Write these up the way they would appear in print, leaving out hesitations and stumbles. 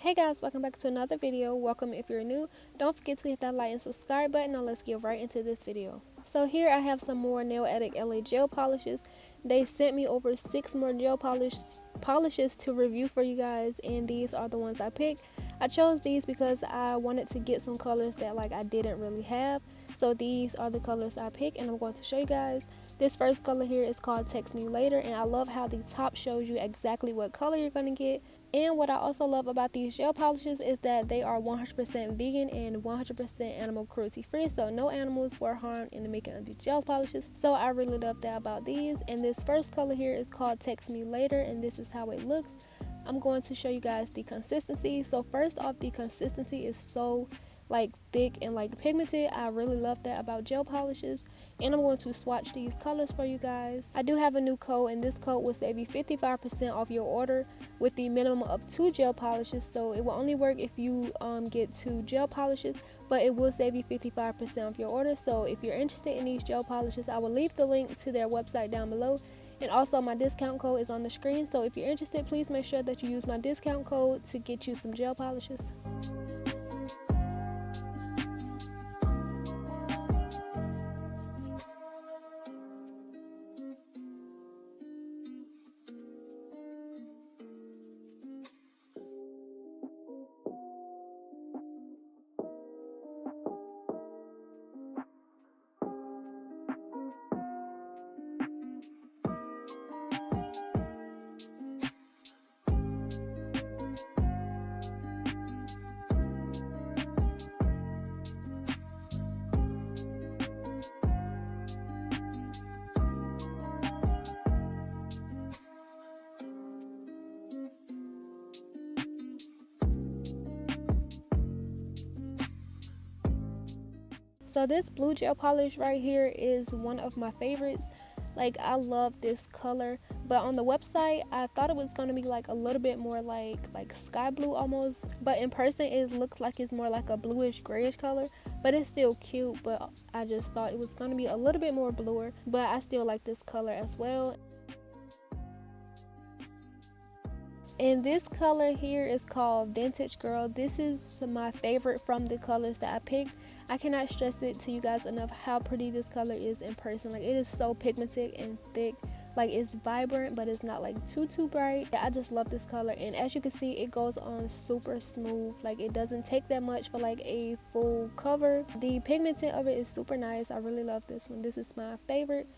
Hey guys, welcome back to another video. Welcome if you're new. Don't forget to hit that like and subscribe button. Now let's get right into this video. So here I have some more Nail Addict LA gel polishes. They sent me over 6 more gel polishes to review for you guys, and these are the ones I picked. I chose these because I wanted to get some colors that I didn't really have. So these are the colors I picked, and I'm going to show you guys. This first color here is called Text Me Later, and I love how the top shows you exactly what color you're going to get. And what I also love about these gel polishes is that they are 100% vegan and 100% animal cruelty free, so no animals were harmed in the making of these gel polishes. So I really love that about these. And this first color here is called Text Me Later, and this is how it looks. I'm going to show you guys the consistency. So first off, the consistency is so thick and pigmented. I really love that about gel polishes. And I'm going to swatch these colors for you guys. I do have a new code, and this code will save you 55% off your order with the minimum of 2 gel polishes. So it will only work if you get 2 gel polishes, but it will save you 55% off your order. So if you're interested in these gel polishes, I will leave the link to their website down below. And also my discount code is on the screen. So if you're interested, please make sure that you use my discount code to get you some gel polishes. So this blue gel polish right here is one of my favorites. I love this color, but on the website I thought it was going to be a little bit more like sky blue almost, but in person it looks like it's more like a bluish grayish color, but it's still cute. But I just thought it was going to be a little bit more bluer, but I still like this color as well. And this color here is called Vintage Girl. This is my favorite from the colors that I picked. I cannot stress it to you guys enough how pretty this color is in person. It is so pigmented and thick. It's vibrant, but it's not too bright. I just love this color, and as you can see, it goes on super smooth. It doesn't take that much for a full cover. The pigmented of it is super nice. I really love this one. This is my favorite.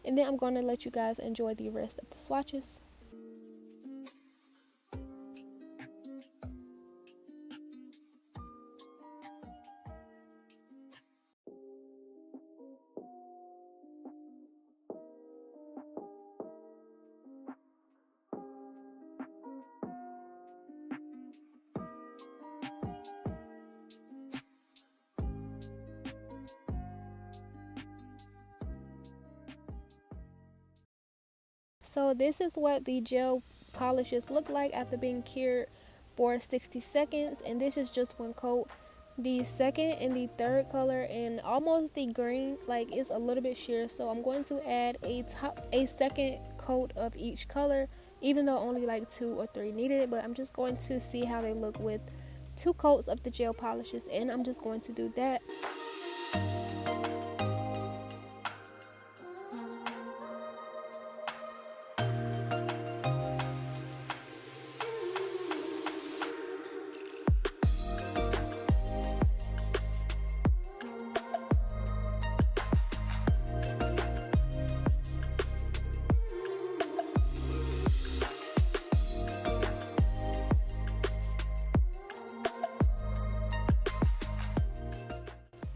And then I'm going to let you guys enjoy the rest of the swatches. So this is what the gel polishes look like after being cured for 60 seconds, and this is just one coat. The second and the third color and almost the green is a little bit sheer, so I'm going to add a second coat of each color, even though only 2 or 3 needed. But I'm just going to see how they look with 2 coats of the gel polishes, and I'm just going to do that.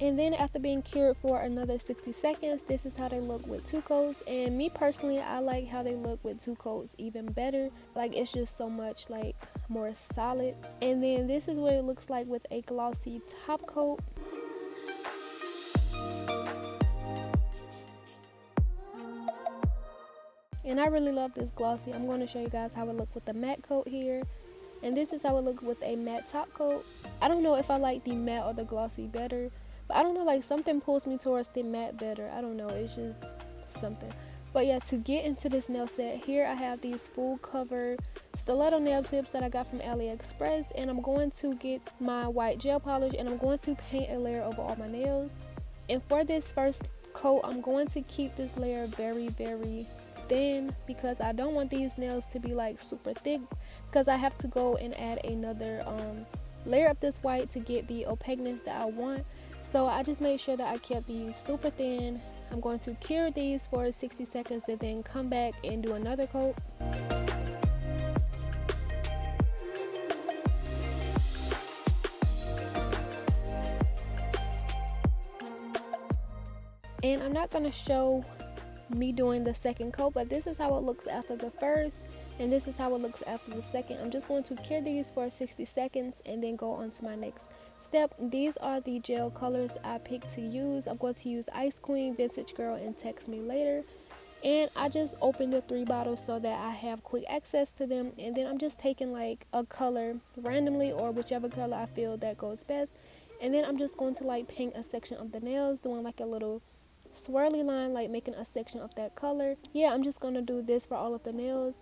And then after being cured for another 60 seconds, this is how they look with 2 coats. And me personally, I like how they look with 2 coats even better. It's just so much more solid. And then this is what it looks like with a glossy top coat. And I really love this glossy. I'm going to show you guys how it look with the matte coat here. And this is how it look with a matte top coat. I don't know if I like the matte or the glossy better, but I don't know, something pulls me towards the matte better. I don't know, it's just something. But yeah, to get into this nail set, here I have these full cover stiletto nail tips that I got from AliExpress, and I'm going to get my white gel polish and I'm going to paint a layer over all my nails. And for this first coat, I'm going to keep this layer very, very thin because I don't want these nails to be like super thick, because I have to go and add another layer of this white to get the opaqueness that I want. So I just made sure that I kept these super thin. I'm going to cure these for 60 seconds and then come back and do another coat. And I'm not going to show me doing the second coat, but this is how it looks after the first, and this is how it looks after the second. I'm just going to cure these for 60 seconds and then go on to my next step. These are the gel colors I picked to use. I'm going to use Ice Queen, Vintage Girl, and Text Me Later. And I just opened the 3 bottles so that I have quick access to them, and then I'm just taking like a color randomly or whichever color I feel that goes best, and then I'm just going to like paint a section of the nails, doing like a little swirly line, like making a section of that color. Yeah, I'm just gonna do this for all of the nails.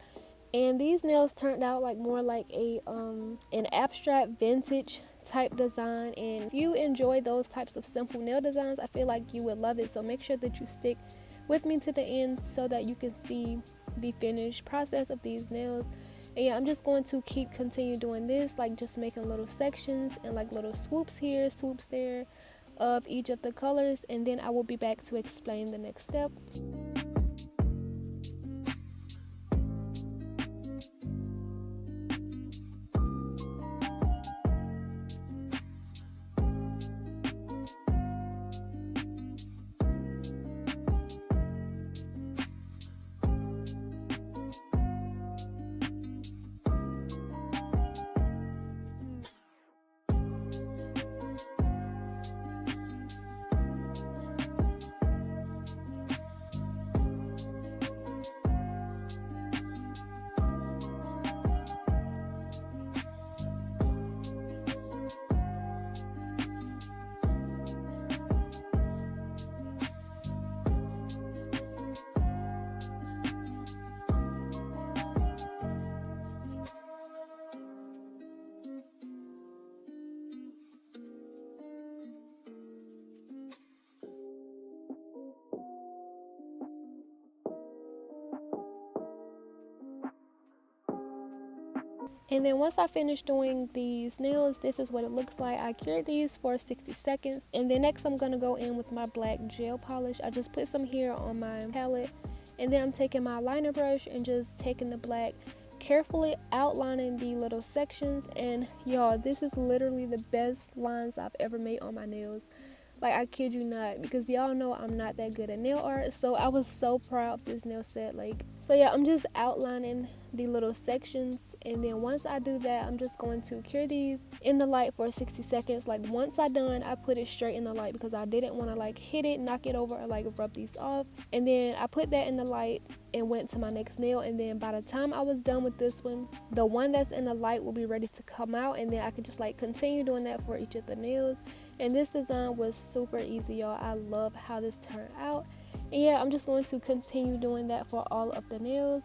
And these nails turned out like more like a an abstract vintage type design, and if you enjoy those types of simple nail designs, I feel like you would love it. So make sure that you stick with me to the end so that you can see the finished process of these nails. And yeah, I'm just going to continue doing this, like just making little sections and like little swoops here, swoops there of each of the colors, and then I will be back to explain the next step. And then once I finish doing these nails, this is what it looks like. I cured these for 60 seconds. And then next I'm going to go in with my black gel polish. I just put some here on my palette. And then I'm taking my liner brush and just taking the black, carefully outlining the little sections. And y'all, this is literally the best lines I've ever made on my nails. Like, I kid you not, because y'all know I'm not that good at nail art, so I was so proud of this nail set. Like, so yeah, I'm just outlining the little sections, and then once I do that, I'm just going to cure these in the light for 60 seconds. Like, once I done, I put it straight in the light because I didn't want to like hit it, knock it over, or like rub these off. And then I put that in the light and went to my next nail, and then by the time I was done with this one, the one that's in the light will be ready to come out, and then I could just like continue doing that for each of the nails. And this design was super easy, y'all. I love how this turned out. And yeah, I'm just going to continue doing that for all of the nails.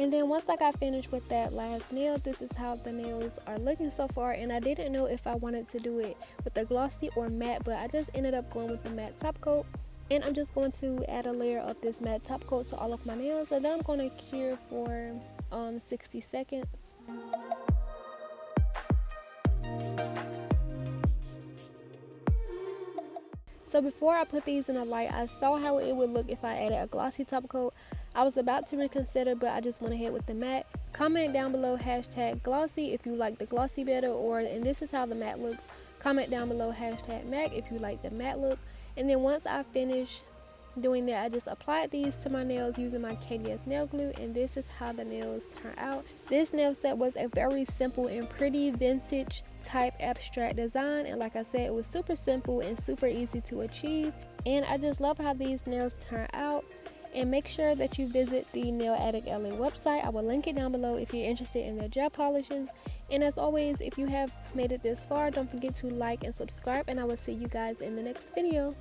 And then once I got finished with that last nail, this is how the nails are looking so far. And I didn't know if I wanted to do it with the glossy or matte, but I just ended up going with the matte top coat. And I'm just going to add a layer of this matte top coat to all of my nails, and then I'm going to cure for 60 seconds. So before I put these in the light, I saw how it would look if I added a glossy top coat. I was about to reconsider, but I just went ahead with the matte. Comment down below #glossy if you like the glossy better, and this is how the matte looks. Comment down below #matte if you like the matte look. And then once I finish doing that, I just applied these to my nails using my KDS nail glue, and this is how the nails turn out. This nail set was a very simple and pretty vintage type abstract design, and like I said, it was super simple and super easy to achieve, and I just love how these nails turn out. And make sure that you visit the Nail Addict LA website. I will link it down below if you're interested in their gel polishes. And as always, if you have made it this far, don't forget to like and subscribe, and I will see you guys in the next video.